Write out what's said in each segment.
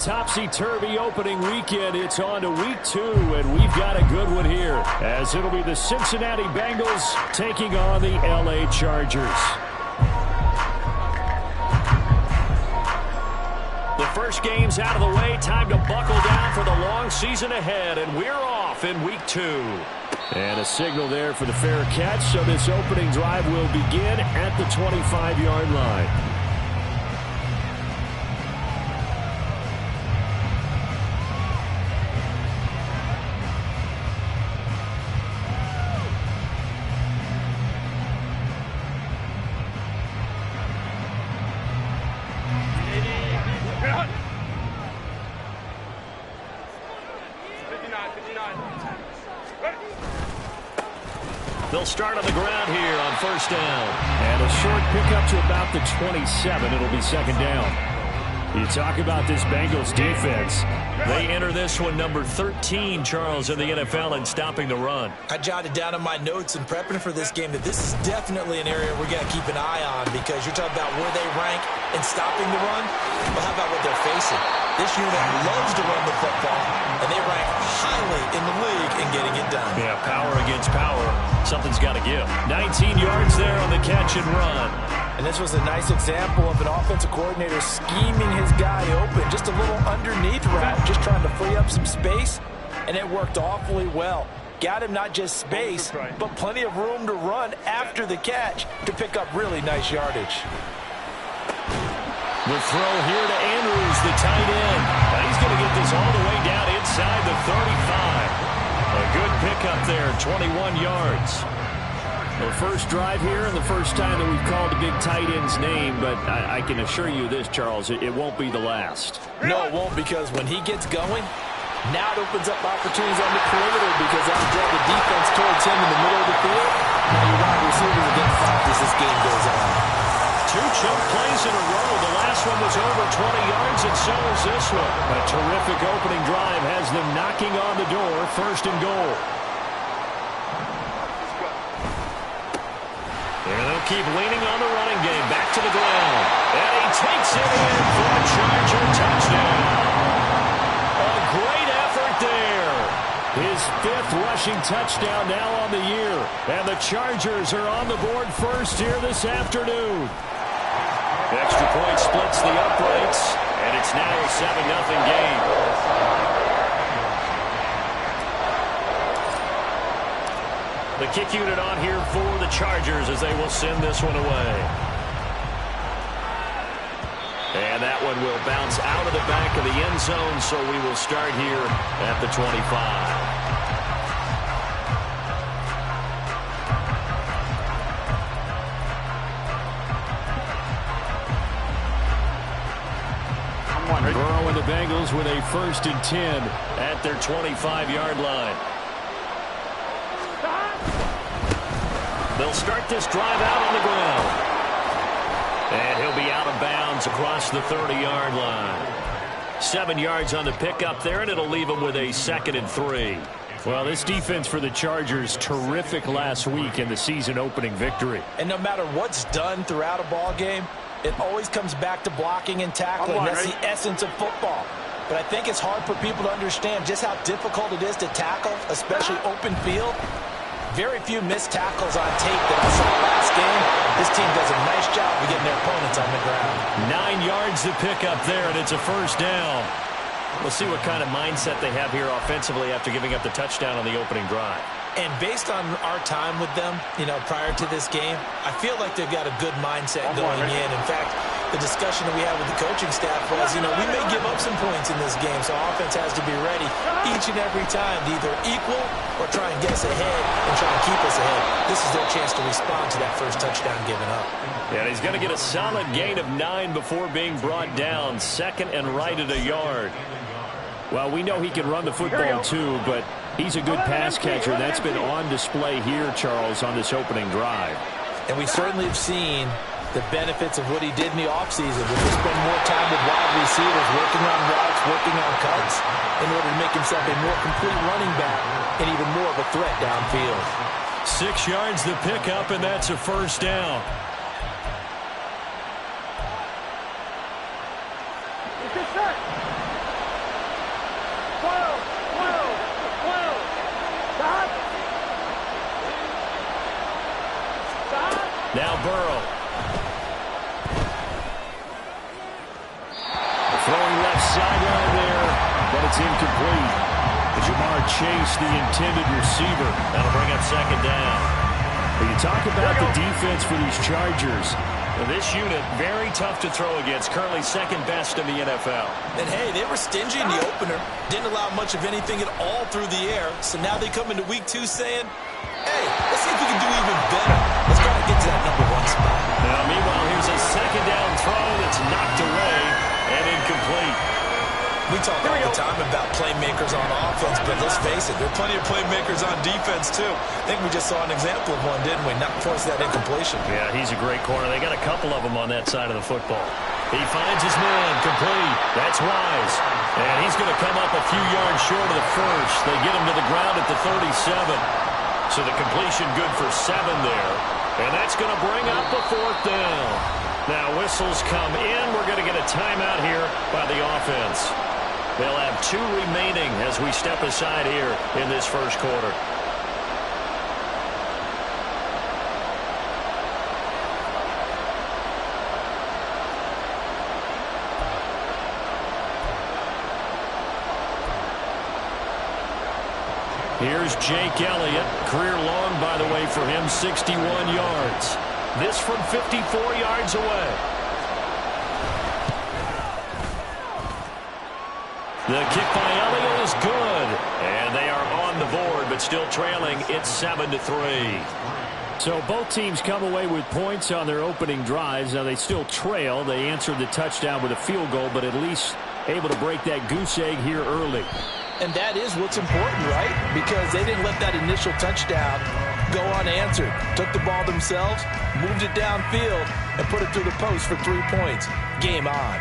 Topsy-turvy opening weekend. It's on to week 2, and we've got a good one here, as it'll be the Cincinnati Bengals taking on the LA Chargers. The first game's out of the way. Time to buckle down for the long season ahead, and we're off in week 2. And a signal there for the fair catch, so this opening drive will begin at the 25-yard line. They'll start on the ground here on first down. And a short pickup to about the 27. It'll be second down. You talk about this Bengals defense. They enter this one number 13, Charles, in the NFL in stopping the run. I jotted down in my notes in prepping for this game that this is definitely an area we're going to keep an eye on, because you're talking about where they rank in stopping the run. But how about what they're facing? This unit loves to run the football, and they rank highly in the league in getting it done. Yeah, power against power. Something's got to give. 19 yards there on the catch and run. And this was a nice example of an offensive coordinator scheming his guy open. Just a little underneath route, just trying to free up some space, and it worked awfully well. Got him not just space, but plenty of room to run after the catch to pick up really nice yardage. The throw here to Andrews, the tight end. Now he's going to get this all the way down inside the 35. A good pickup there, 21 yards. The first drive here and the first time that we've called the big tight end's name, but I can assure you this, Charles, it won't be the last. No, it won't, because when he gets going, now it opens up opportunities on the perimeter, because that'll draw the defense towards him in the middle of the field. Now your wide receivers will get fired as this game goes on. 2 choke plays in a row. The last one was over 20 yards, and so is this one. A terrific opening drive has them knocking on the door, first and goal. And they'll keep leaning on the running game. Back to the ground. And he takes it in for a Charger touchdown. A great effort there. His 5th rushing touchdown now on the year. And the Chargers are on the board first here this afternoon. Extra point splits the uprights, and it's now a 7-0 game. The kick unit on here for the Chargers as they will send this one away. And that one will bounce out of the back of the end zone, so we will start here at the 25. Burrow and the Bengals with a 1st and 10 at their 25-yard line. They'll start this drive out on the ground. And he'll be out of bounds across the 30-yard line. 7 yards on the pickup there, and it'll leave him with a 2nd and 3. Well, this defense for the Chargers, terrific last week in the season-opening victory. And no matter what's done throughout a ball game, it always comes back to blocking and tackling. That's the essence of football. But I think it's hard for people to understand just how difficult it is to tackle, especially open field. Very few missed tackles on tape that I saw last game. This team does a nice job of getting their opponents on the ground. 9 yards to pick up there, and it's a first down. We'll see what kind of mindset they have here offensively after giving up the touchdown on the opening drive. And based on our time with them, prior to this game, I feel like they've got a good mindset going in. In fact, the discussion that we had with the coaching staff was, we may give up some points in this game, so offense has to be ready each and every time to either equal or try and get us ahead and try and keep us ahead. This is their chance to respond to that first touchdown given up. Yeah, he's going to get a solid gain of 9 before being brought down. 2nd and right at a yard. Well, we know he can run the football too, but he's a good pass catcher. That's been on display here, Charles, on this opening drive. And we certainly have seen the benefits of what he did in the offseason, which was spend more time with wide receivers, working on routes, working on cuts, in order to make himself a more complete running back and even more of a threat downfield. 6 yards to pick up, and that's a first down. Now Burrow. Throwing left sideline there, but it's incomplete. Jamar Chase, the intended receiver. That'll bring up second down. When you talk about the defense for these Chargers, this unit, very tough to throw against. Currently second best in the NFL. And, hey, they were stingy in the opener. Didn't allow much of anything at all through the air. So now they come into week 2 saying, hey, let's see if we can do even better. Let's try to get to that number 1 spot. Now, meanwhile, here's a second down throw that's knocked away and incomplete. We talk all the time about playmakers on offense, but let's face it, there are plenty of playmakers on defense, too. I think we just saw an example of one, didn't we? Not force that incompletion. Yeah, he's a great corner. They got a couple of them on that side of the football. He finds his man, complete. That's Wise. And he's going to come up a few yards short of the first. They get him to the ground at the 37. So the completion good for 7 there. And that's going to bring up the 4th down. Now whistles come in. We're going to get a timeout here by the offense. They'll have 2 remaining as we step aside here in this first quarter. Here's Jake Elliott. Career long, by the way, for him, 61 yards. This from 54 yards away. The kick by Elliott is good. And they are on the board, but still trailing. It's 7-3. So both teams come away with points on their opening drives. Now they still trail. They answered the touchdown with a field goal, but at least able to break that goose egg here early. And that is what's important, right? Because they didn't let that initial touchdown go unanswered. Took the ball themselves, moved it downfield, and put it through the post for 3 points. Game on.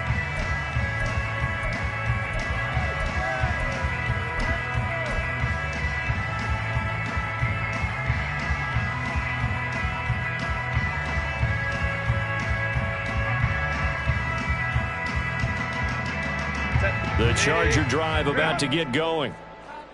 The Charger drive about to get going.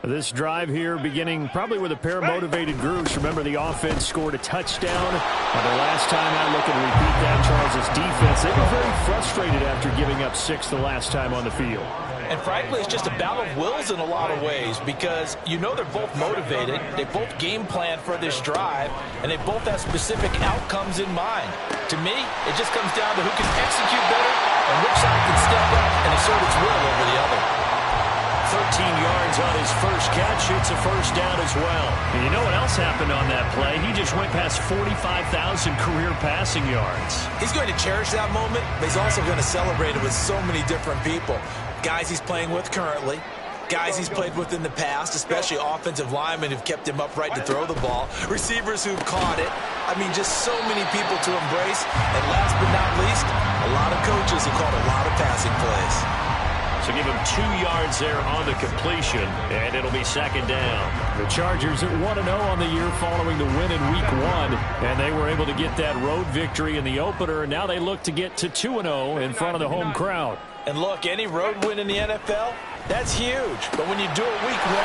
This drive here beginning probably with a pair of motivated groups. Remember, the offense scored a touchdown. The last time I look and repeat that, Charles' defense, they were very frustrated after giving up 6 the last time on the field. And frankly, it's just a battle of wills in a lot of ways because you know they're both motivated. They both game plan for this drive, and they both have specific outcomes in mind. To me, it just comes down to who can execute better and which side can step up and assert its will over the other. 13 yards on his first catch. It's a first down as well. And you know what else happened on that play? He just went past 45,000 career passing yards. He's going to cherish that moment, but he's also going to celebrate it with so many different people. Guys he's playing with currently, guys he's played with in the past, especially offensive linemen who've kept him upright to throw the ball, receivers who've caught it. I mean, just so many people to embrace. And last but not least, a lot of coaches who called a lot of passing plays. So give him 2 yards there on the completion, and it'll be second down. The Chargers at 1-0 on the year following the win in Week 1, and they were able to get that road victory in the opener, and now they look to get to 2-0 in front of the home crowd. And look, any road win in the NFL, that's huge. But when you do it Week 1,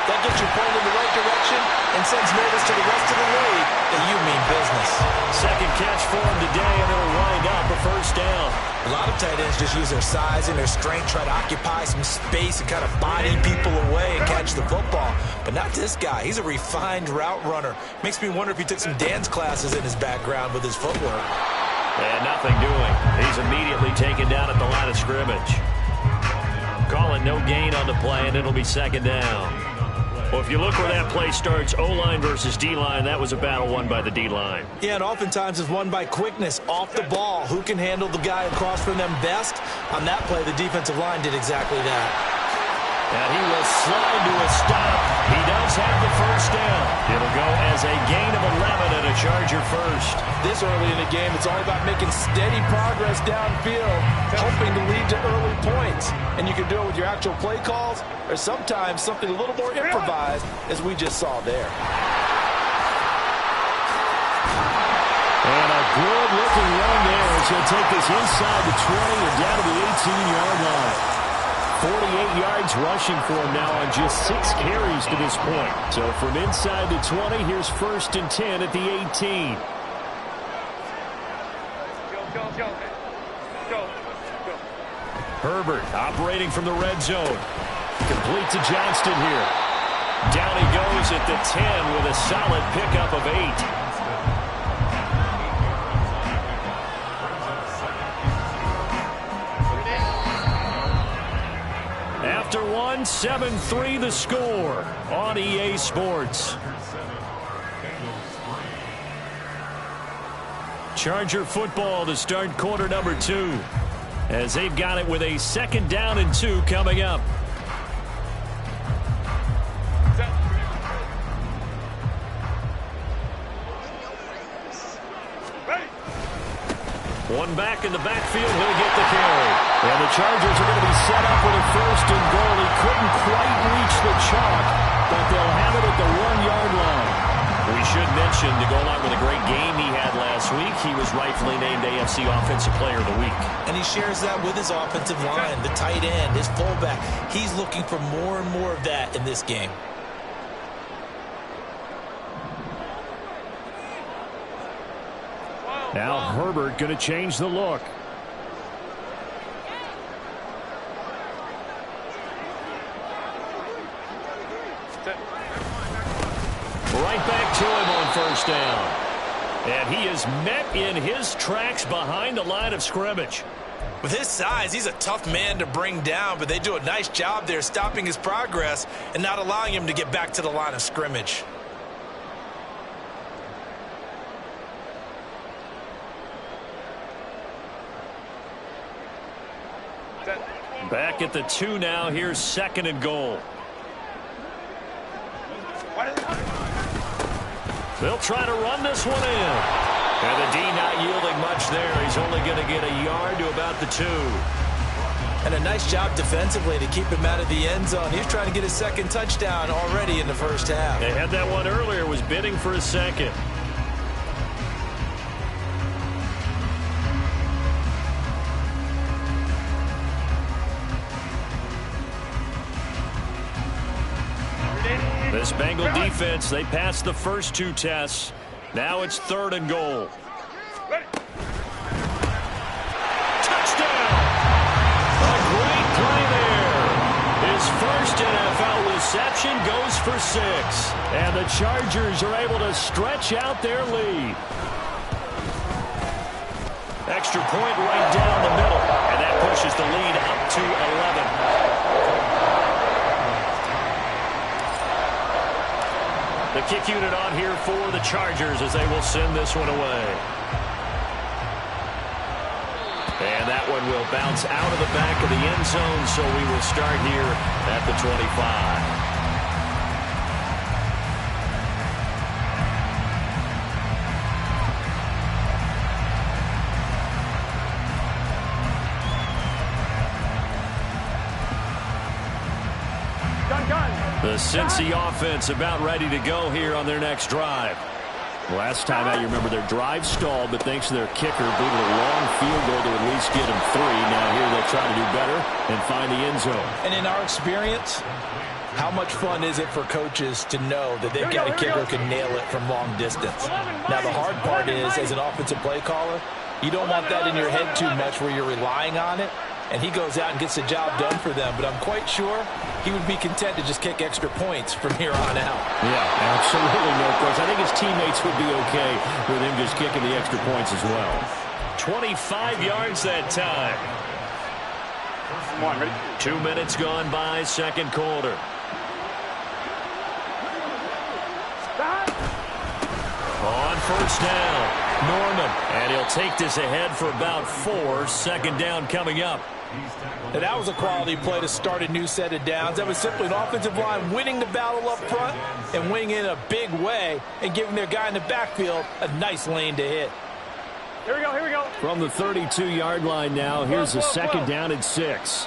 that gets you pointed in the right direction and sends notice to the rest of the league that you mean business. Second catch for him today, and it'll wind up a first down. A lot of tight ends just use their size and their strength, try to occupy some space and kind of body people away and catch the football. But not this guy. He's a refined route runner. Makes me wonder if he took some dance classes in his background with his footwork. And nothing doing. He's immediately taken down at the line of scrimmage. Calling no gain on the play, and it'll be second down. Well, if you look where that play starts, O-line versus D-line, that was a battle won by the D-line. Yeah, and oftentimes it's won by quickness off the ball. Who can handle the guy across from them best? On that play, the defensive line did exactly that. And he will slide to a stop. He does have the first down. It'll go as a gain of 11 and a Charger first. This early in the game, it's all about making steady progress downfield, hoping to lead to early points. And you can do it with your actual play calls, or sometimes something a little more improvised, as we just saw there. And a good-looking run there as he'll take this inside the 20 and down to the 18-yard line. 48 yards rushing for him now on just 6 carries to this point. So from inside the 20, here's 1st and 10 at the 18. Herbert operating from the red zone. Complete to Johnston here. Down he goes at the 10 with a solid pickup of 8. After one, 7-3 the score on EA Sports. Charger football to start quarter number 2, as they've got it with a 2nd down and 2 coming up. One back in the backfield, he'll get the carry. And the Chargers are going to be set up with a 1st and goal. He couldn't quite reach the chalk, but they'll have it at the 1-yard line. We should mention, to go along with a great game he had last week, he was rightfully named AFC Offensive Player of the Week. And he shares that with his offensive line, the tight end, his fullback. He's looking for more and more of that in this game. Now Herbert going to change the look. Right back to him on 1st down. And he is met in his tracks behind the line of scrimmage. With his size, he's a tough man to bring down, but they do a nice job there stopping his progress and not allowing him to get back to the line of scrimmage. Back at the 2 now. Here's 2nd and goal. They'll try to run this one in. And the D not yielding much there. He's only going to get a yard to about the 2. And a nice job defensively to keep him out of the end zone. He's trying to get his 2nd touchdown already in the 1st half. They had that one earlier, was bidding for a 2nd. This Bengal defense, they passed the first 2 tests. Now it's 3rd and goal. Touchdown! A great play there. His first NFL reception goes for 6. And the Chargers are able to stretch out their lead. Extra point right down the middle. And that pushes the lead up to 11. The kick unit on here for the Chargers as they will send this one away. And that one will bounce out of the back of the end zone, so we will start here at the 25. The Cincy offense about ready to go here on their next drive. Last time out, you remember their drive stalled, but thanks to their kicker, booted a long field goal to at least get them 3. Now here they'll try to do better and find the end zone. And in our experience, how much fun is it for coaches to know that they've got a kicker who can nail it from long distance? Now the hard part is, as an offensive play caller, you don't want that in your head too much where you're relying on it. And he goes out and gets the job done for them. But I'm quite sure he would be content to just kick extra points from here on out. Yeah, absolutely no question. I think his teammates would be okay with him just kicking the extra points as well. 25 yards that time. 2 minutes gone by, 2nd quarter. On 1st down, Norman. And he'll take this ahead for about 4. 2nd down coming up. And that was a quality play to start a new set of downs. That was simply an offensive line winning the battle up front and winning in a big way and giving their guy in the backfield a nice lane to hit. Here we go, here we go. From the 32-yard line now, here's the 2nd down and 6.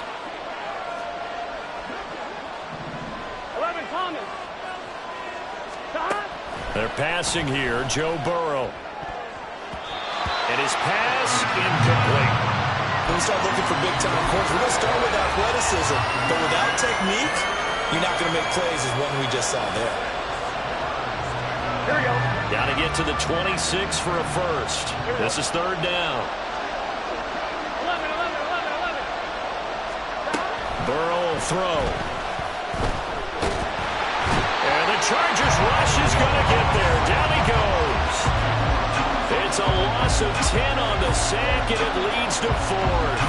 11, Thomas. They're passing here, Joe Burrow. And his pass incomplete. When we start looking for big-time points, we're going to start with athleticism. But without technique, you're not going to make plays as one we just saw there. Here we go. Got to get to the 26 for a first. This is 3rd down. 11, 11, 11, 11. Burrow will throw. And the Chargers rush is going to get there. Down he goes. It's a loss of 10 on the sack, and it leads to 4th.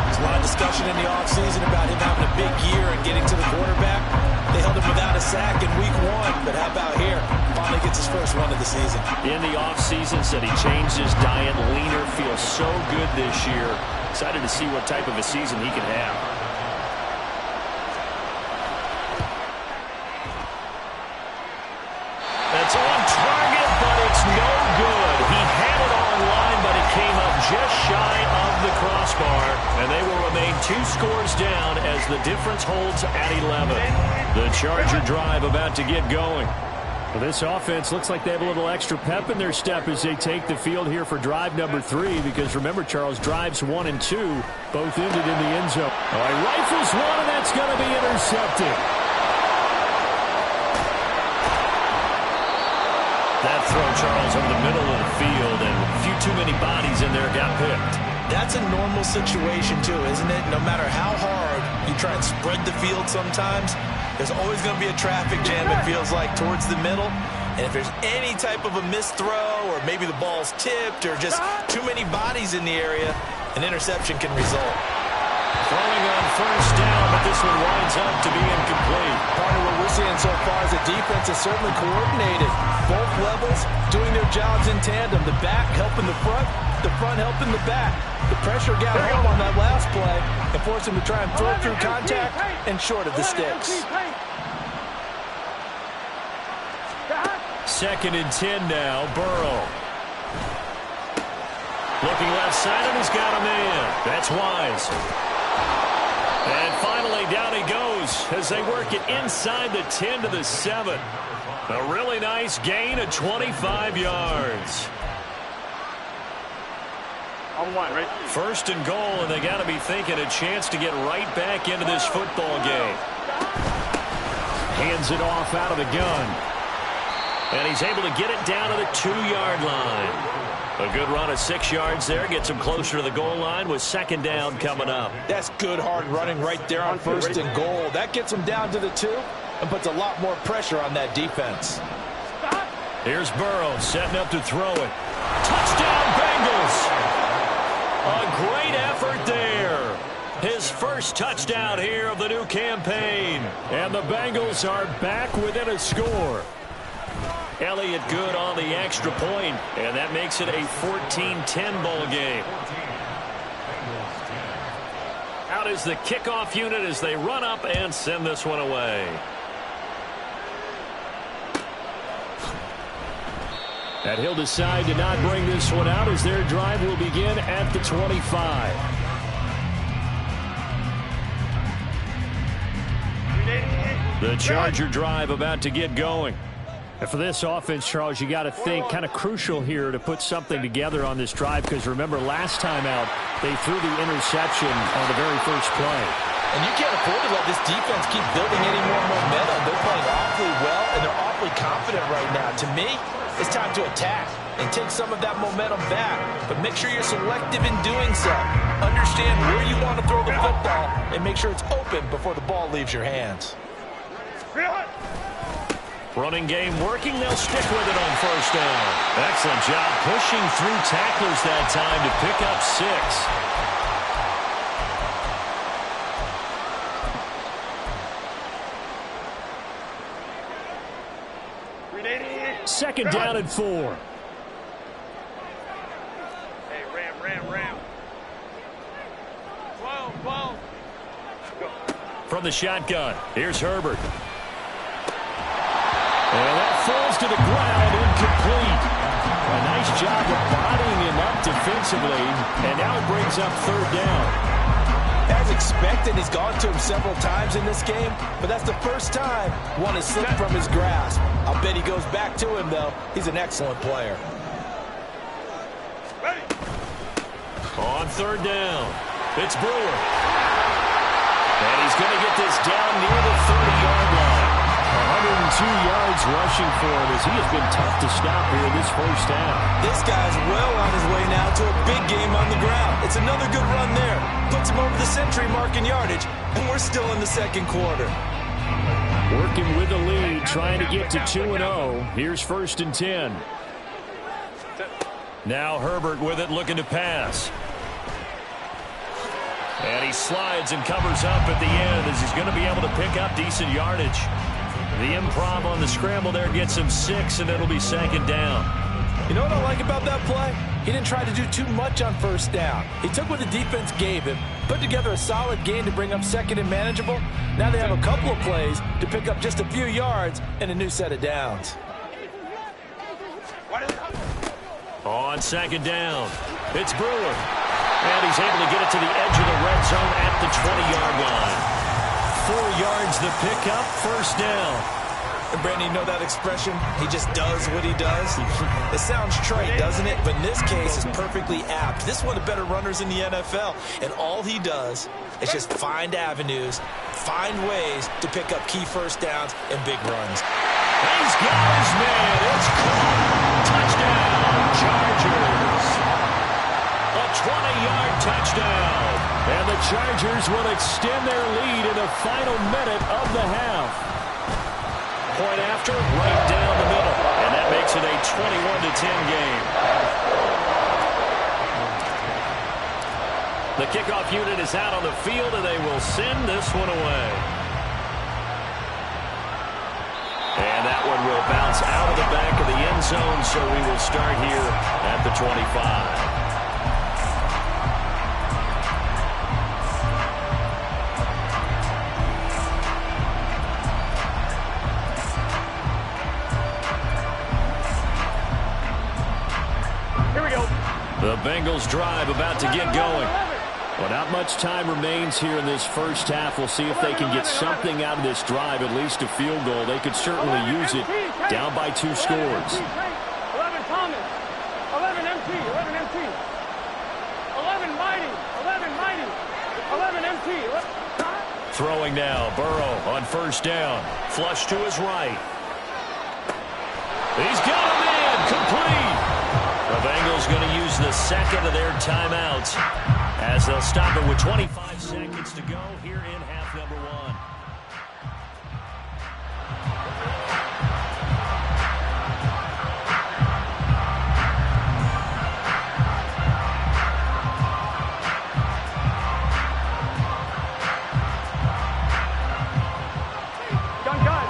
There's a lot of discussion in the offseason about him having a big year and getting to the quarterback. They held him without a sack in week 1, but how about here? Finally gets his first one of the season. In the offseason, said he changed his diet, leaner, feels so good this year. Excited to see what type of a season he can have. That's on target, but it's no good. He had it on line, but it came up just shy of the crossbar, and they will remain 2 scores down as the difference holds at 11. The Charger drive about to get going. Well, this offense looks like they have a little extra pep in their step as they take the field here for drive number 3, because remember, Charles, drives 1 and 2 both ended in the end zone. All right, rifles one, and that's going to be intercepted. That throw, Charles, over the middle of the field, and a few too many bodies in there got picked. That's a normal situation, too, isn't it? No matter how hard you try and spread the field sometimes, there's always going to be a traffic jam, it feels like, towards the middle. And if there's any type of a missed throw, or maybe the ball's tipped, or just too many bodies in the area, an interception can result. Throwing on first down, but this one winds up to be incomplete. Part of what we're seeing so far is the defense is certainly coordinated. Both levels doing their jobs in tandem. The back helping the front helping the back. The pressure got home on that last play and forced him to try and throw through contact and short of the sticks. 2nd and 10 now, Burrow. Looking left side, and he's got a man. That's Wise. And finally, down he goes as they work it inside the 10 to the 7. A really nice gain of 25 yards. On 1, right? 1st and goal, and they got to be thinking a chance to get right back into this football game. Hands it off out of the gun. And he's able to get it down to the 2-yard line. A good run of 6 yards there. Gets him closer to the goal line with 2nd down coming up. That's good hard running right there on 1st and goal. That gets him down to the 2 and puts a lot more pressure on that defense. Here's Burrow setting up to throw it. Touchdown, Bengals! A great effort there. His first touchdown here of the new campaign. And the Bengals are back within a score. Elliott good on the extra point, and that makes it a 14-10 ball game. Out is the kickoff unit as they run up and send this one away. And he'll decide to not bring this one out as their drive will begin at the 25. The Charger drive about to get going. And for this offense, Charles, you got to think kind of crucial here to put something together on this drive, because remember last time out they threw the interception on the very first play. And you can't afford to let this defense keep building any more momentum. They're playing awfully well, and they're awfully confident right now. To me, it's time to attack and take some of that momentum back. But make sure you're selective in doing so. Understand where you want to throw the football and make sure it's open before the ball leaves your hands. Running game working. They'll stick with it on first down. Excellent job pushing through tacklers that time to pick up 6. Second down and 4. Hey, ram. 12. From the shotgun, here's Herbert. And that falls to the ground, incomplete. A nice job of bodying him up defensively, and now it brings up 3rd down. As expected, he's gone to him several times in this game, but that's the first time one has slipped from his grasp. I'll bet he goes back to him, though. He's an excellent player. Ready. On 3rd down, it's Brewer. And he's going to get this down near the 30-yard line. 106 yards rushing for him as he has been tough to stop here in this first half. This guy's well on his way now to a big game on the ground. It's another good run there. Puts him over the century mark in yardage, and we're still in the second quarter. Working with the lead, trying to get to 2-0. Here's 1st and 10. Now Herbert with it, looking to pass. And he slides and covers up at the end as he's going to be able to pick up decent yardage. The improv on the scramble there gets him 6, and it'll be 2nd down. You know what I like about that play? He didn't try to do too much on 1st down. He took what the defense gave him, put together a solid gain to bring up 2nd and manageable. Now they have a couple of plays to pick up just a few yards and a new set of downs. On 2nd down, it's Brewer. And he's able to get it to the edge of the red zone at the 20-yard line. 4 yards the pickup, 1st down. And Brandon, you know that expression? He just does what he does. It sounds trite, doesn't it? But in this case, it's perfectly apt. This is one of the better runners in the NFL. And all he does is just find avenues, find ways to pick up key 1st downs and big runs. He's got his man. It's caught. Touchdown, Chargers. A 20-yard touchdown. And the Chargers will extend their lead in the final minute of the half. Point after, right down the middle. And that makes it a 21-10 game. The kickoff unit is out on the field, and they will send this one away. And that one will bounce out of the back of the end zone, so we will start here at the 25. The Bengals drive about to get going. Well, not much time remains here in this first half. We'll see if they can get something out of this drive, at least a field goal. They could certainly use it, down by 2 scores. 11 Thomas, 11 MT, 11 MT, 11 Mighty, 11 Mighty, 11 MT. Throwing now, Burrow on 1st down. Flush to his right. He's got a man, complete. The Bengals going to use the 2nd of their timeouts as they'll stop it with 25 seconds to go here in half number 1.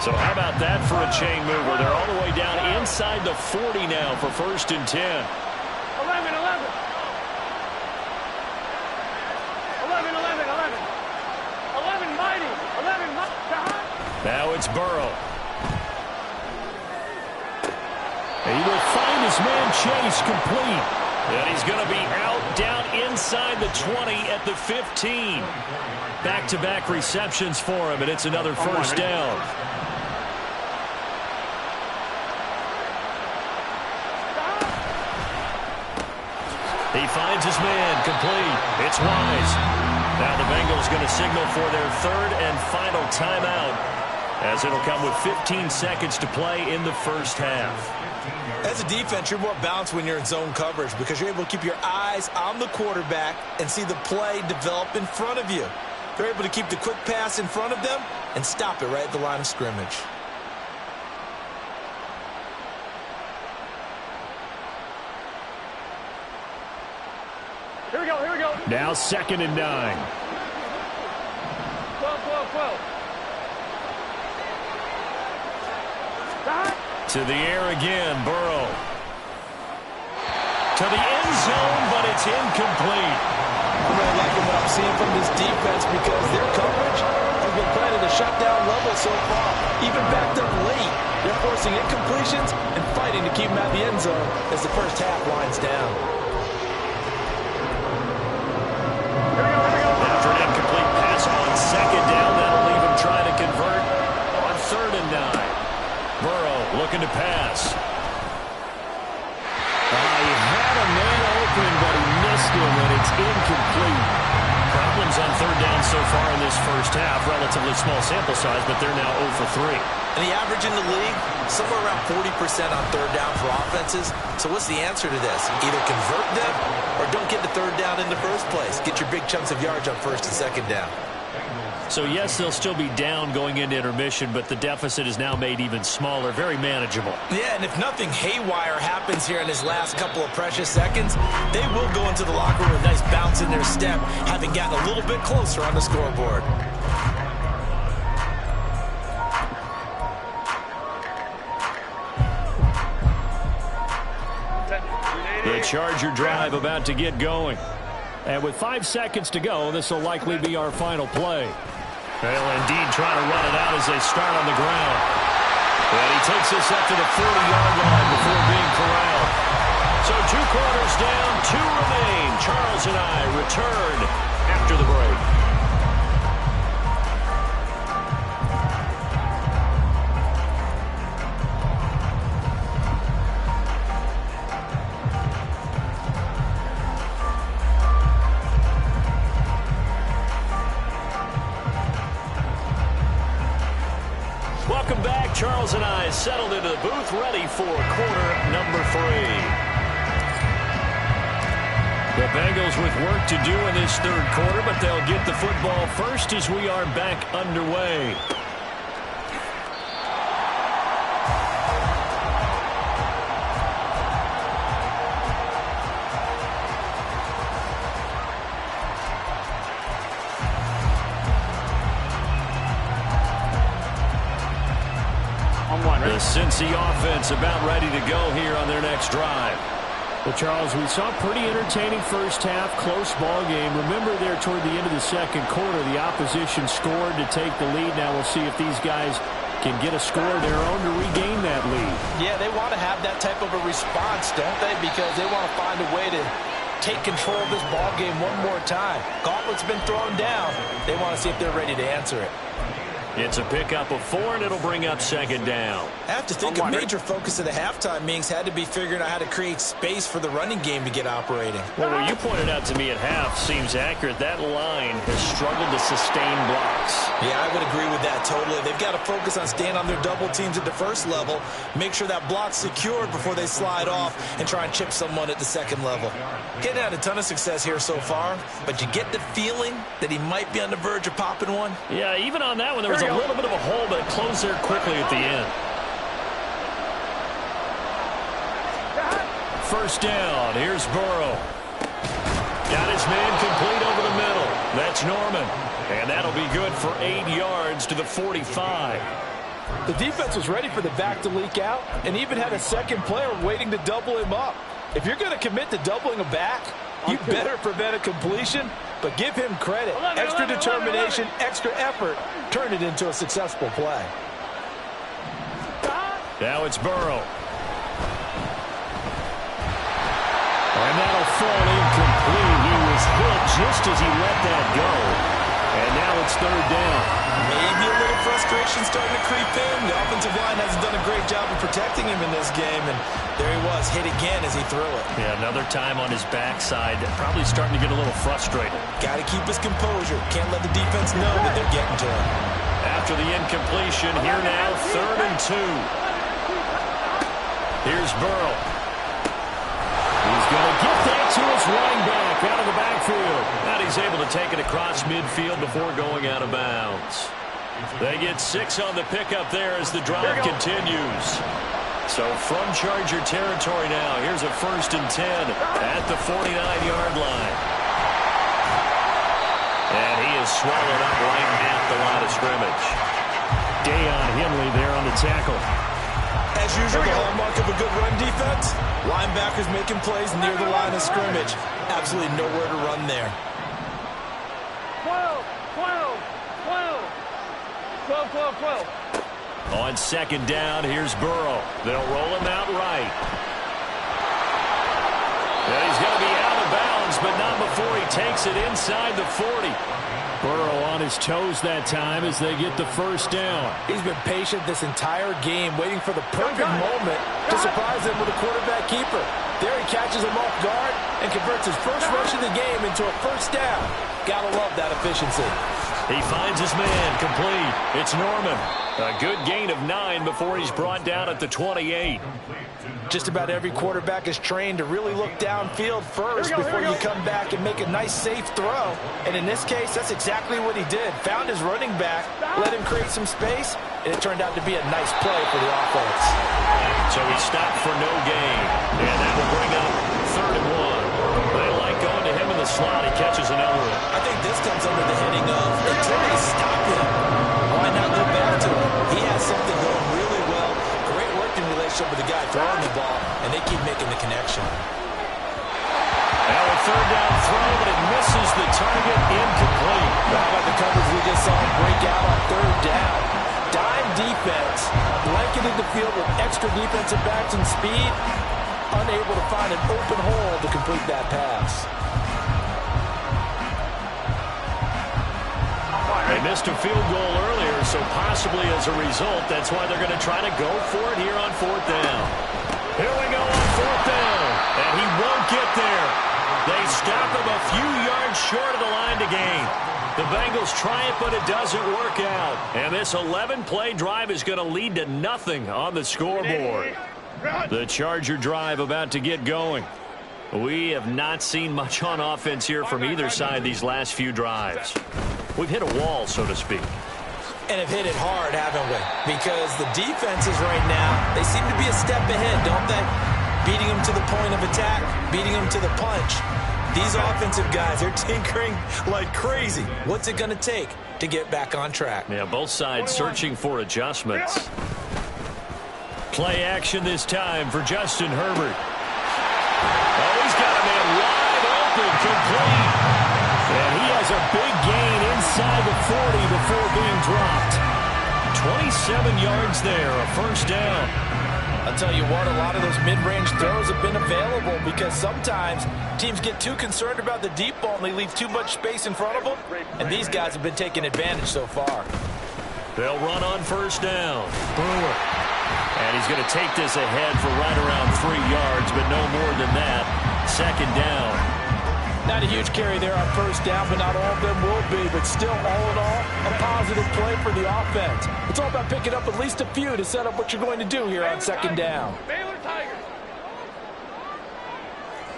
So how about that for a chain mover? They're all the way down inside the 40 now for 1st and 10. 11, 11. 11 Mighty. 11 Mighty. Now it's Burrow. He will find his man Chase complete. And he's going to be out down inside the 20 at the 15. Back-to-back receptions for him, and it's another 1st down. He finds his man, complete. It's Wise. Now the Bengals going to signal for their 3rd and final timeout, as it'll come with 15 seconds to play in the first half. As a defense, you're more balanced when you're in zone coverage because you're able to keep your eyes on the quarterback and see the play develop in front of you. They're able to keep the quick pass in front of them and stop it right at the line of scrimmage. Here we go, here we go. Now 2nd and 9. 12, 12, 12. To the air again, Burrow. To the end zone, but it's incomplete. I'm really liking what I'm seeing from this defense because their coverage has been playing at a shutdown level so far. Even backed up late, they're forcing incompletions and fighting to keep them out of the end zone as the first half winds down. After an incomplete pass on 2nd down, that'll leave him trying to convert on 3rd and 9. Burrow looking to pass. He had a man open, but he missed him, and it's incomplete. Probably attempts on third down so far in this first half. Relatively small sample size, but they're now 0 for 3. And the average in the league, somewhere around 40% on third down for offenses. So what's the answer to this? Either convert them or don't get the third down in the first place. Get your big chunks of yards on first and second down. So, yes, they'll still be down going into intermission, but the deficit is now made even smaller, very manageable. Yeah, and if nothing haywire happens here in his last couple of precious seconds, they will go into the locker room with a nice bounce in their step, having gotten a little bit closer on the scoreboard. The Charger drive about to get going. And with 5 seconds to go, this will likely be our final play. Well, indeed, trying to run it out as they start on the ground. And he takes this up to the 40-yard line before being corralled. So 2 quarters down, 2 remain. Charles and I return after the break. Welcome back. Charles and I settled into the booth, ready for quarter number 3. The Bengals with work to do in this third quarter, but they'll get the football first as we are back underway. The Cincy offense about ready to go here on their next drive. Well, Charles, we saw a pretty entertaining first half, close ball game. Remember there toward the end of the second quarter, the opposition scored to take the lead. Now we'll see if these guys can get a score of their own to regain that lead. Yeah, they want to have that type of a response, don't they? Because they want to find a way to take control of this ball game one more time. Gauntlet's been thrown down. They want to see if they're ready to answer it. It's a pickup of 4, and it'll bring up second down. I have to think a major focus of the halftime meetings had to be figuring out how to create space for the running game to get operating. Well, what you pointed out to me at half seems accurate. That line has struggled to sustain blocks. Yeah, I would agree with that totally. They've got to focus on staying on their double teams at the first level, make sure that block's secured before they slide off, and try and chip someone at the second level. Getting had a ton of success here so far, but you get the feeling that he might be on the verge of popping one. Yeah, even on that one, there was a little bit of a hole, but it closed there quickly at the end. First down. Here's Burrow. Got his man complete over the middle. That's Norman. And that'll be good for 8 yards to the 45. The defense was ready for the back to leak out and even had a second player waiting to double him up. If you're going to commit to doubling a back, you better prevent a completion, but give him credit. Extra determination, extra effort, turned it into a successful play. Now it's Burrow. And that'll fall incomplete. He was hit just as he let that go. And now it's third down. Maybe a little frustration starting to creep in. The offensive line hasn't done a great job of protecting him in this game, and there he was, hit again as he threw it. Yeah, another time on his backside, probably starting to get a little frustrated. Got to keep his composure. Can't let the defense know that they're getting to him. After the incompletion, here now, 3rd and 2. Here's Burrow. He's going to get that to his running back out of the backfield. And he's able to take it across midfield before going out of bounds. They get 6 on the pickup there as the drive continues. So from Charger territory now, here's a 1st and 10 at the 49-yard line. And he is swallowed up right at the line of scrimmage. Dayon Henley there on the tackle. As usual, the hallmark of a good run defense, linebackers making plays near the line of scrimmage. Absolutely nowhere to run there. 12, 12, 12. 12, 12, 12. On second down, here's Burrow. They'll roll him out right. And he's going to be out of bounds, but not before he takes it inside the 40. Burrow on his toes that time as they get the first down. He's been patient this entire game, waiting for the perfect moment to surprise them with a quarterback keeper. There he catches him off guard and converts his first rush of the game into a first down. Gotta love that efficiency. He finds his man, complete. It's Norman. A good gain of 9 before he's brought down at the 28. Just about every quarterback is trained to really look downfield first before you come back and make a nice, safe throw. And in this case, that's exactly what he did. Found his running back, let him create some space, and it turned out to be a nice play for the offense. So he stopped for no gain, and that will bring up 3rd and 1. They like going to him in the slot. He catches another one. I think this comes under the heading of until they stop him, why not go back to him? He has something going really well. Great working relationship with the guy throwing the ball, and they keep making the connection. Now a 3rd down throw, but it misses the target, incomplete. How about the coverage we just saw him break out on 3rd down? Dime defense, blanketed the field with extra defensive backs and speed, unable to find an open hole to complete that pass. They missed a field goal earlier, so possibly as a result, that's why they're going to try to go for it here on 4th down. Here we go on 4th down, and he won't get there. They stop him a few yards short of the line to gain. The Bengals try it, but it doesn't work out. And this 11-play drive is going to lead to nothing on the scoreboard. The Charger drive about to get going. We have not seen much on offense here from either side these last few drives. We've hit a wall, so to speak. And have hit it hard, haven't we? Because the defenses right now, they seem to be a step ahead, don't they? Beating them to the point of attack, beating them to the punch. These offensive guys, they're tinkering like crazy. What's it going to take to get back on track? Yeah, both sides searching for adjustments. Play action this time for Justin Herbert. Oh, he's got a man wide open, complete. And he has a big gain inside the 40 before being dropped. 27 yards there, a first down. I'll tell you what, a lot of those mid-range throws have been available because sometimes teams get too concerned about the deep ball and they leave too much space in front of them, and these guys have been taking advantage so far. They'll run on first down. Brewer. And he's going to take this ahead for right around 3 yards, but no more than that. 2nd down. Not a huge carry there on first down, but not all of them will be. But still, all in all, a positive play for the offense. It's all about picking up at least a few to set up what you're going to do here on 2nd down. Baylor Tigers.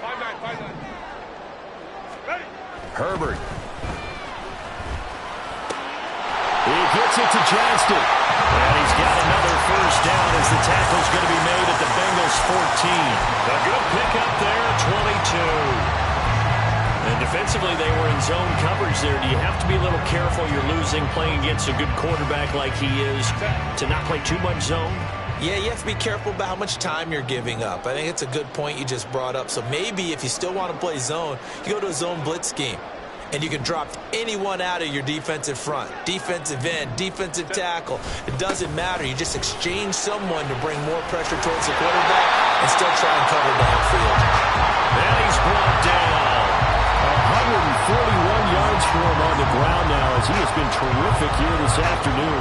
5-9. Ready. Herbert. He gets it to Johnston. And he's got another first down as the tackle's going to be made at the Bengals 14. A good pickup there, 22. And defensively, they were in zone coverage there. Do you have to be a little careful? You're losing playing against a good quarterback like he is to not play too much zone? Yeah, you have to be careful about how much time you're giving up. I think it's a good point you just brought up. So maybe if you still want to play zone, you go to a zone blitz scheme. And you can drop anyone out of your defensive front. Defensive end, defensive tackle. It doesn't matter. You just exchange someone to bring more pressure towards the quarterback and still try and cover downfield. And he's brought down. 141 yards for him on the ground now as he has been terrific here this afternoon.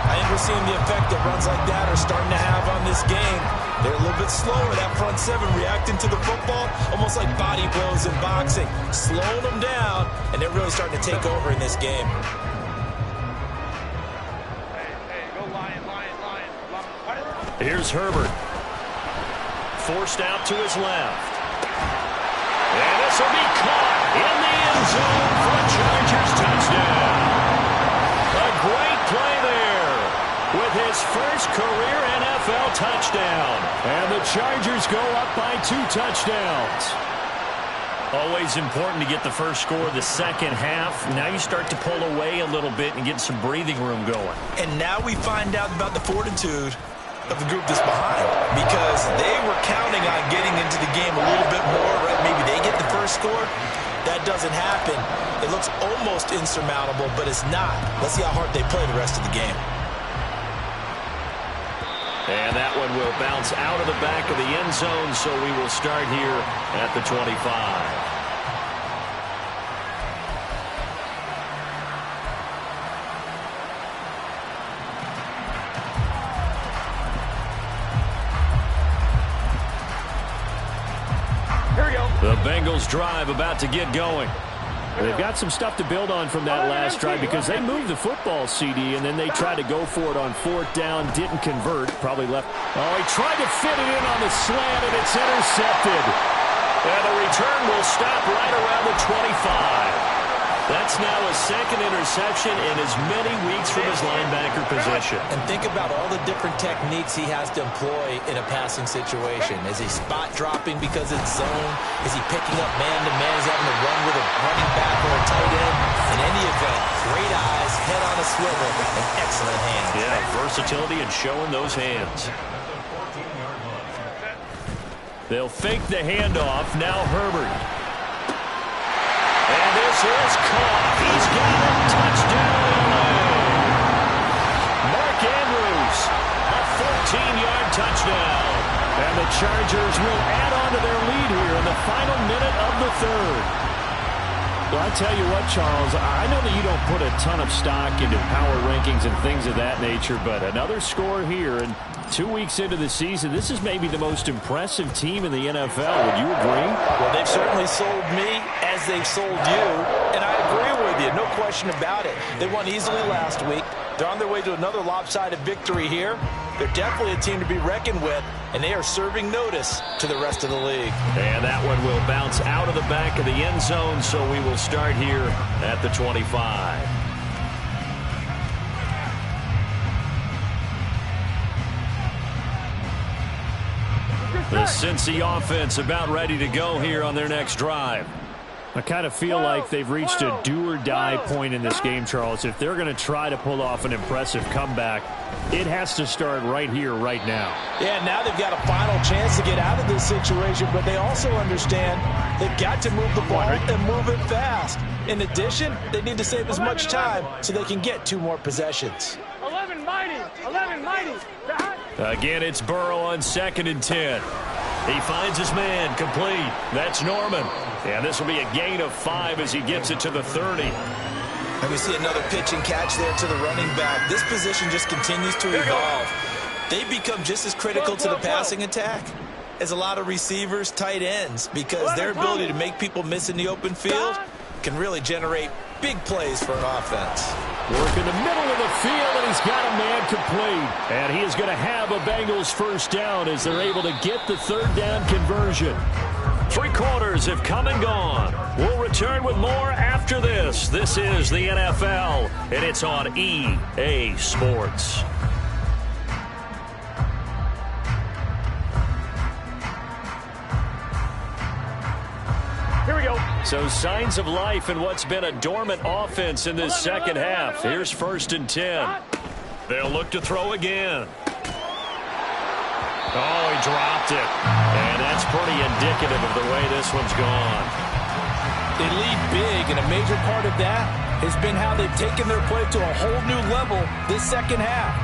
I think we're seeing the effect that runs like that are starting to have on this game. They're a little bit slower, that front seven reacting to the football, almost like body blows in boxing, slowing them down, and they're really starting to take over in this game. Hey, go Lion. Here's Herbert. Forced out to his left. And this will be caught in the end zone for a Chargers touchdown. A great play there with his first career NFL touchdown. And the Chargers go up by 2 touchdowns. Always important to get the first score of the second half. Now you start to pull away a little bit and get some breathing room going. And now we find out about the fortitude of the group that's behind, because they were counting on getting into the game a little bit more, right? Maybe they get the first score. That doesn't happen. It looks almost insurmountable, but it's not. Let's see how hard they play the rest of the game. And that one will bounce out of the back of the end zone, so we will start here at the 25. The Bengals drive about to get going. They've got some stuff to build on from that last drive because they moved the football, CD, and then they tried to go for it on 4th down, didn't convert, probably left. Oh, he tried to fit it in on the slant, and it's intercepted. And the return will stop right around the 25. That's now a second interception in as many weeks from his linebacker position. And think about all the different techniques he has to employ in a passing situation. Is he spot dropping because it's zone? Is he picking up man-to-man? Is he having to run with a running back or a tight end? In any event, great eyes, head on a swivel, and excellent hands. Yeah, versatility and showing those hands. They'll fake the handoff. Now Herbert. And this is caught. He's got it. Touchdown. Mark Andrews, a 14-yard touchdown. And the Chargers will add on to their lead here in the final minute of the third. Well, I tell you what, Charles, I know that you don't put a ton of stock into power rankings and things of that nature, but another score here, and 2 weeks into the season, this is maybe the most impressive team in the NFL. Would you agree? Well, they've certainly sold me as they've sold you, and I agree with you, no question about it. They won easily last week. They're on their way to another lopsided victory here. They're definitely a team to be reckoned with, and they are serving notice to the rest of the league. And that one will bounce out of the back of the end zone, so we will start here at the 25. The Cincy offense about ready to go here on their next drive. I kind of feel like they've reached a do-or-die point in this game, Charles. If they're going to try to pull off an impressive comeback, it has to start right here, right now. Yeah, now they've got a final chance to get out of this situation, but they also understand they've got to move the ball and move it fast. In addition, they need to save as much time so they can get 2 more possessions. 11 mighty. 11 mighty. Again, it's Burrow on 2nd and 10. He finds his man, complete. That's Norman. And this will be a gain of 5 as he gets it to the 30. And we see another pitch and catch there to the running back. This position just continues to evolve. They become just as critical to the passing attack as a lot of receivers, tight ends, because their ability to make people miss in the open field can really generate big plays for an offense. Work in the middle of the field, and he's got a man complete. And he is going to have a Bengals first down as they're able to get the 3rd down conversion. 3 quarters have come and gone. We'll return with more after this. This is the NFL, and it's on EA Sports. Here we go. So signs of life in what's been a dormant offense in this second half. Here's 1st and 10. They'll look to throw again. Oh, he dropped it. And that's pretty indicative of the way this one's gone. They lead big, and a major part of that has been how they've taken their play to a whole new level this second half.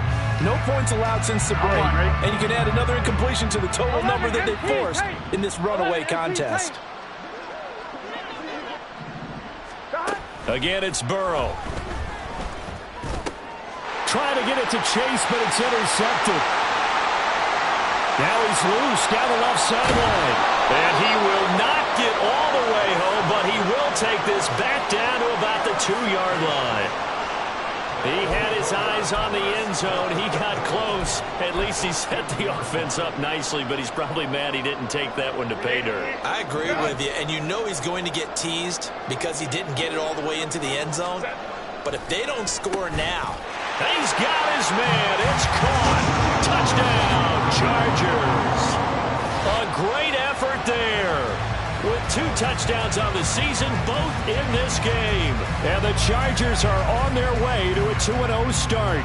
No points allowed since the break, and you can add another incompletion to the total number that they forced in this runaway contest. Again, it's Burrow. Trying to get it to Chase, but it's intercepted. Now he's loose down the left sideline. And he will not get all the way home, but he will take this back down to about the 2-yard line. He had his eyes on the end zone. He got close. At least he set the offense up nicely, but he's probably mad he didn't take that one to pay dirt. I agree with you, and you know he's going to get teased because he didn't get it all the way into the end zone. But if they don't score now, he's got his man. It's caught. Touchdown, Chargers. A great effort there. With 2 touchdowns on the season, both in this game. And the Chargers are on their way to a 2-0 start.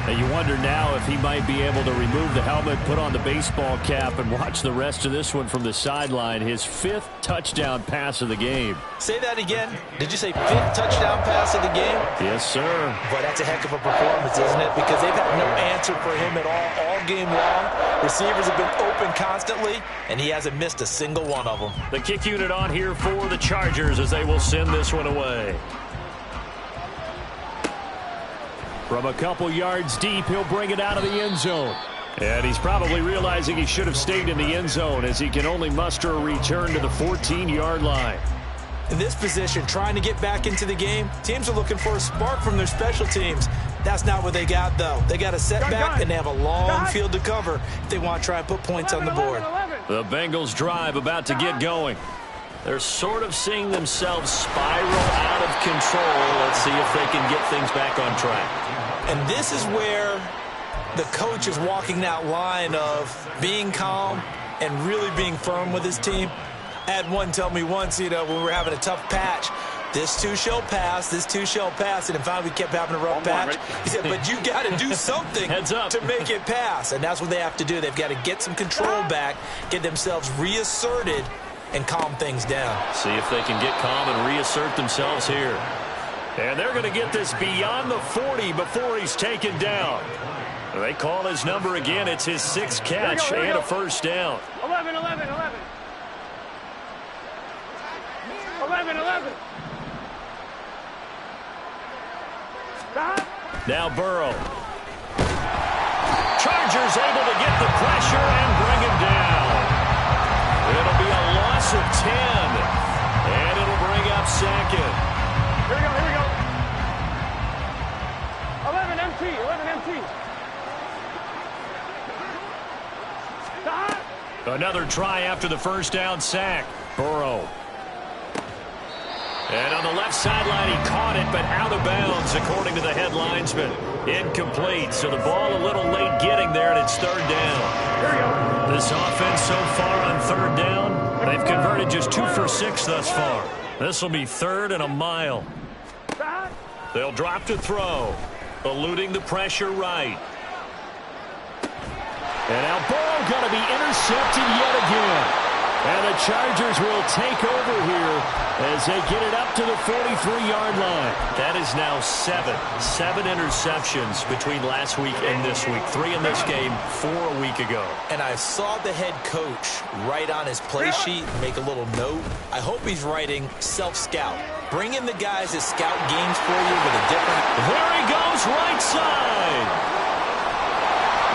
And you wonder now if he might be able to remove the helmet, put on the baseball cap, and watch the rest of this one from the sideline. His 5th touchdown pass of the game. Say that again. Did you say 5th touchdown pass of the game? Yes, sir. Boy, that's a heck of a performance, isn't it? Because they've had no answer for him at all game long. Receivers have been open constantly, and he hasn't missed a single one of them. The kick unit on here for the Chargers as they will send this one away. From a couple yards deep, he'll bring it out of the end zone. And he's probably realizing he should have stayed in the end zone as he can only muster a return to the 14-yard line. In this position, trying to get back into the game, teams are looking for a spark from their special teams. That's not what they got, though. They got a setback, and they have a long field to cover if they want to try and put points on the board. The Bengals drive about to get going. They're sort of seeing themselves spiral out of control. Let's see if they can get things back on track. And this is where the coach is walking that line of being calm and really being firm with his team. I had one tell me once, when we were having a tough patch, this too shall pass, this too shall pass. And in fact, we kept having a rough patch. He said, but you got to do something to make it pass. And that's what they have to do. They've got to get some control back, get themselves reasserted, and calm things down. See if they can get calm and reassert themselves here. And they're going to get this beyond the 40 before he's taken down. They call his number again. It's his 6th catch and a first down. 11, 11, 11. 11, 11. Stop. Now Burrow. Chargers able to get the pressure and bring him down. It'll be a loss of 10. And it'll bring up second. Here we go, here we go. 11 MT, 11 MT. Stop. Another try after the first down sack. Burrow. And on the left sideline, he caught it, but out of bounds, according to the head linesman. Incomplete, so the ball a little late getting there, and it's third down. This offense so far on third down, they've converted just 2 for 6 thus far. This will be third and a mile. They'll drop to throw, eluding the pressure right. And now Burrow going to be intercepted yet again. And the Chargers will take over here as they get it up to the 43-yard line. That is now 7 interceptions between last week and this week. 3 in this game, 4 a week ago. And I saw the head coach write on his play sheet, make a little note. I hope he's writing self-scout. Bring in the guys that scout games for you with a different... There he goes, right side.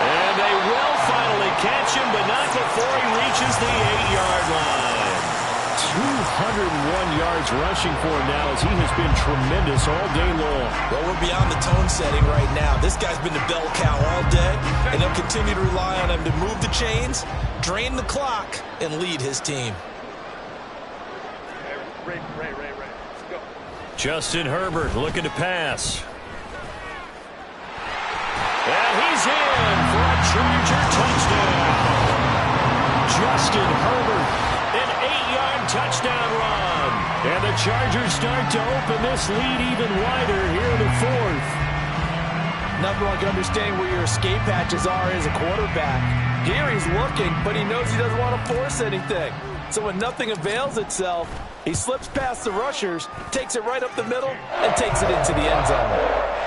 And they will finally catch him, but not before he reaches the 8-yard line. 201 yards rushing for him now as he has been tremendous all day long. Well, we're beyond the tone setting right now. This guy's been the bell cow all day, and they'll continue to rely on him to move the chains, drain the clock, and lead his team. Ray. Let's go. Justin Herbert looking to pass. And he's in for a Charger touchdown. Justin Herbert, an 8-yard touchdown run. And the Chargers start to open this lead even wider here in the 4th. Nothing like understanding where your escape hatches are as a quarterback. Here he's looking, but he knows he doesn't want to force anything. So when nothing avails itself, he slips past the rushers, takes it right up the middle, and takes it into the end zone.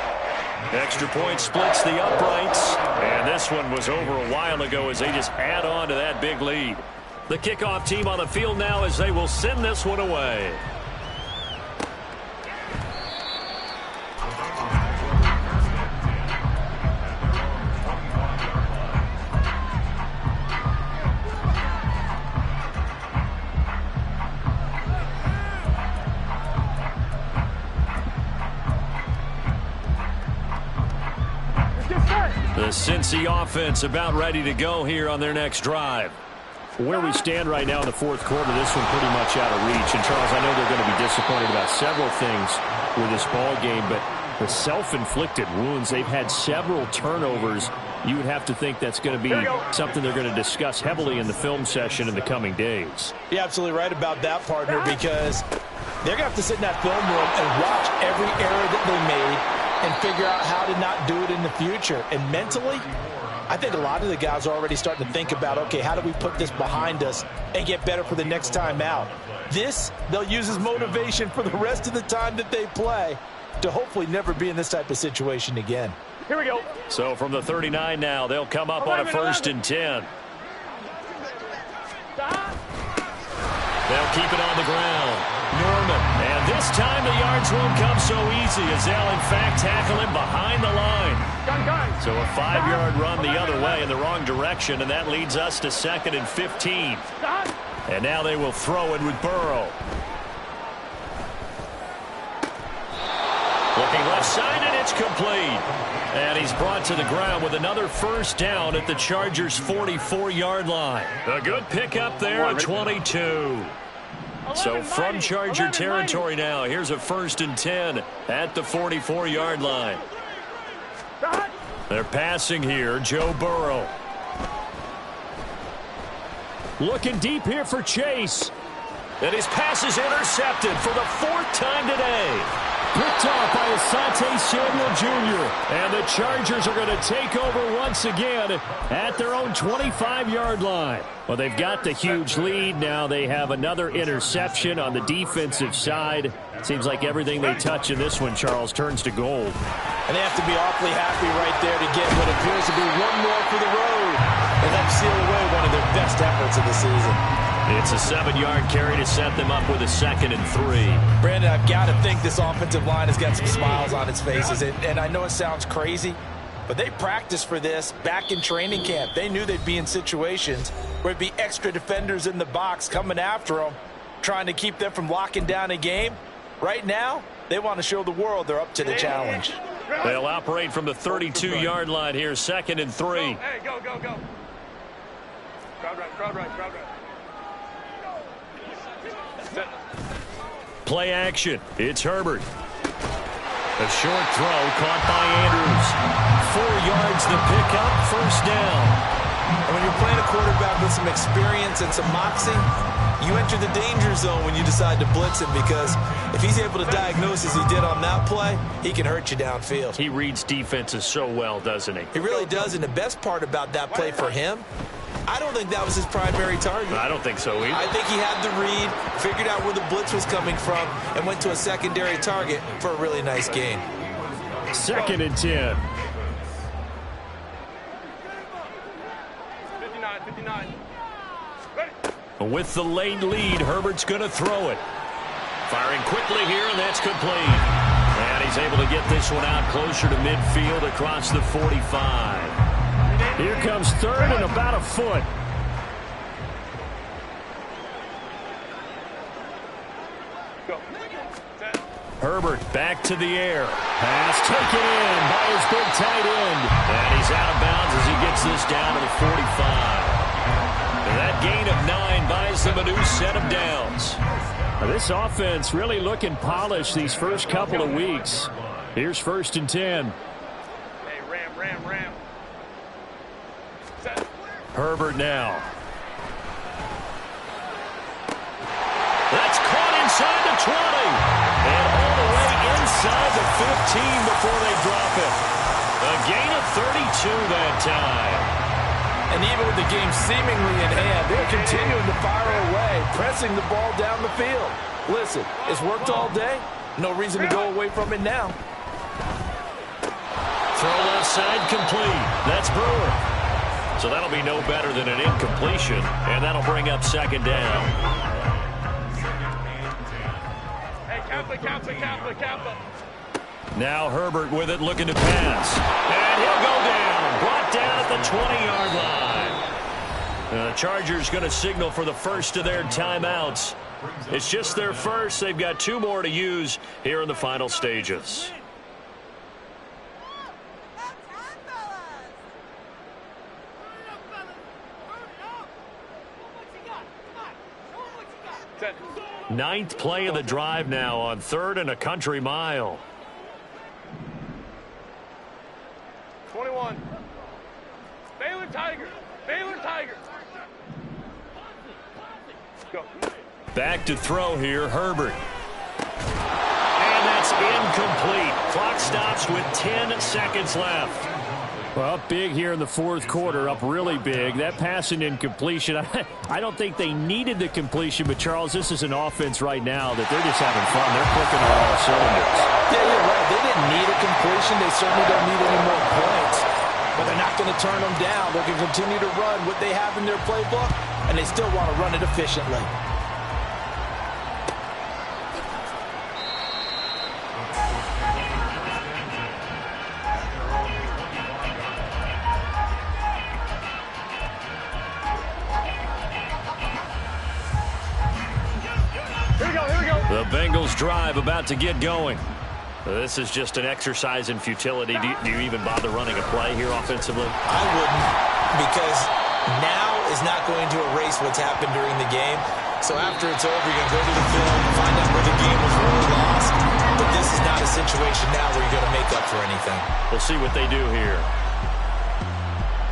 Extra point splits the uprights, and this one was over a while ago as they just add on to that big lead. The kickoff team on the field now as they will send this one away. The Cincy offense about ready to go here on their next drive. Where we stand right now in the 4th quarter, this one pretty much out of reach. And, Charles, I know they're going to be disappointed about several things with this ball game, but the self-inflicted wounds, they've had several turnovers. You would have to think that's going to be something they're going to discuss heavily in the film session in the coming days. You're absolutely right about that, partner, because they're going to have to sit in that film room and watch every error that they made and figure out how to not do it in the future. And mentally, I think a lot of the guys are already starting to think about, okay, how do we put this behind us and get better for the next time out? This, they'll use as motivation for the rest of the time that they play to hopefully never be in this type of situation again. Here we go. So from the 39 now, they'll come up on a 1st and 10. Stop. They'll keep it on the ground. Norman. And this time the yards won't come so easy as they'll, in fact, tackle him behind the line. So a 5-yard run the other way in the wrong direction, and that leads us to 2nd and 15. And now they will throw it with Burrow. Looking left side, and it's complete. And he's brought to the ground with another first down at the Chargers' 44-yard line. A good pickup there at 22. So from Charger territory now, here's a 1st and 10 at the 44-yard line. They're passing here, Joe Burrow. Looking deep here for Chase. And his pass is intercepted for the 4th time today. Picked off by Asante Samuel Jr. And the Chargers are going to take over once again at their own 25-yard line. Well, they've got the huge lead. Now they have another interception on the defensive side. Seems like everything they touch in this one, Charles, turns to gold. And they have to be awfully happy right there to get what appears to be one more for the road. And that seal away one of their best efforts of the season. It's a 7-yard carry to set them up with a 2nd and 3. Brandon, I've got to think this offensive line has got some smiles on its faces. And I know it sounds crazy, but they practiced for this back in training camp. They knew they'd be in situations where there'd be extra defenders in the box coming after them, trying to keep them from locking down a game. Right now, they want to show the world they're up to the challenge. They'll operate from the 32-yard line here, 2nd and 3. Hey, go. Crowd right. Play action. It's Herbert. A short throw caught by Andrews. 4 yards the pickup, 1st down. And when you're playing a quarterback with some experience and some moxie, you enter the danger zone when you decide to blitz him, because if he's able to diagnose as he did on that play, he can hurt you downfield. He reads defenses so well, doesn't he? He really does, and the best part about that play for him, I don't think that was his primary target. I don't think so either. I think he had the read, figured out where the blitz was coming from, and went to a secondary target for a really nice gain. 2nd and 10. 59. With the late lead, Herbert's going to throw it. Firing quickly here, and that's complete. And he's able to get this one out closer to midfield across the 45. Here comes 3rd and about a foot. Herbert back to the air. Pass taken in by his big tight end. And he's out of bounds as he gets this down to the 45. And that gain of 9 buys them a new set of downs. Now, this offense really looking polished these first couple of weeks. Here's 1st and 10. Hey, ram. Herbert now. That's caught inside the 20. And all the way inside the 15 before they drop it. A gain of 32 that time. And even with the game seemingly in hand, they're continuing to fire away, pressing the ball down the field. Listen, it's worked all day. No reason to go away from it now. Throw left side complete. That's Brewer. So that'll be no better than an incompletion, and that'll bring up 2nd down. Hey, Kappa. Now Herbert with it, looking to pass. And he'll go down. Brought down at the 20-yard line. The Chargers going to signal for the first of their timeouts. It's just their first. They've got 2 more to use here in the final stages. Ninth play of the drive now on 3rd and a country mile. 21. Baylor Tigers. Go. Back to throw here, Herbert. And that's incomplete. Clock stops with 10 seconds left. Well, up big here in the 4th quarter, up really big. That passing incompletion, I don't think they needed the completion, but Charles, this is an offense right now that they're just having fun. They're clicking on all cylinders. Yeah, you're right. They didn't need a completion. They certainly don't need any more points. But they're not going to turn them down. They're going to continue to run what they have in their playbook, and they still want to run it efficiently. This drive about to get going. This is just an exercise in futility. Do you even bother running a play here offensively? I wouldn't, because now is not going to erase what's happened during the game. So after it's over, you're going to go to the film, find out where the game was really lost. But this is not a situation now where you're going to make up for anything. We'll see what they do here.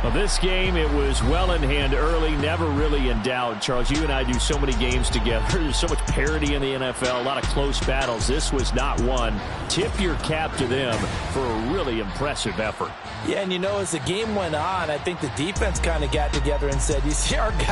Well, this game, it was well in hand early, never really in doubt. Charles, you and I do so many games together. There's so much parity in the NFL, a lot of close battles. This was not one. Tip your cap to them for a really impressive effort. Yeah, and you know, as the game went on, I think the defense kind of got together and said, you see our guys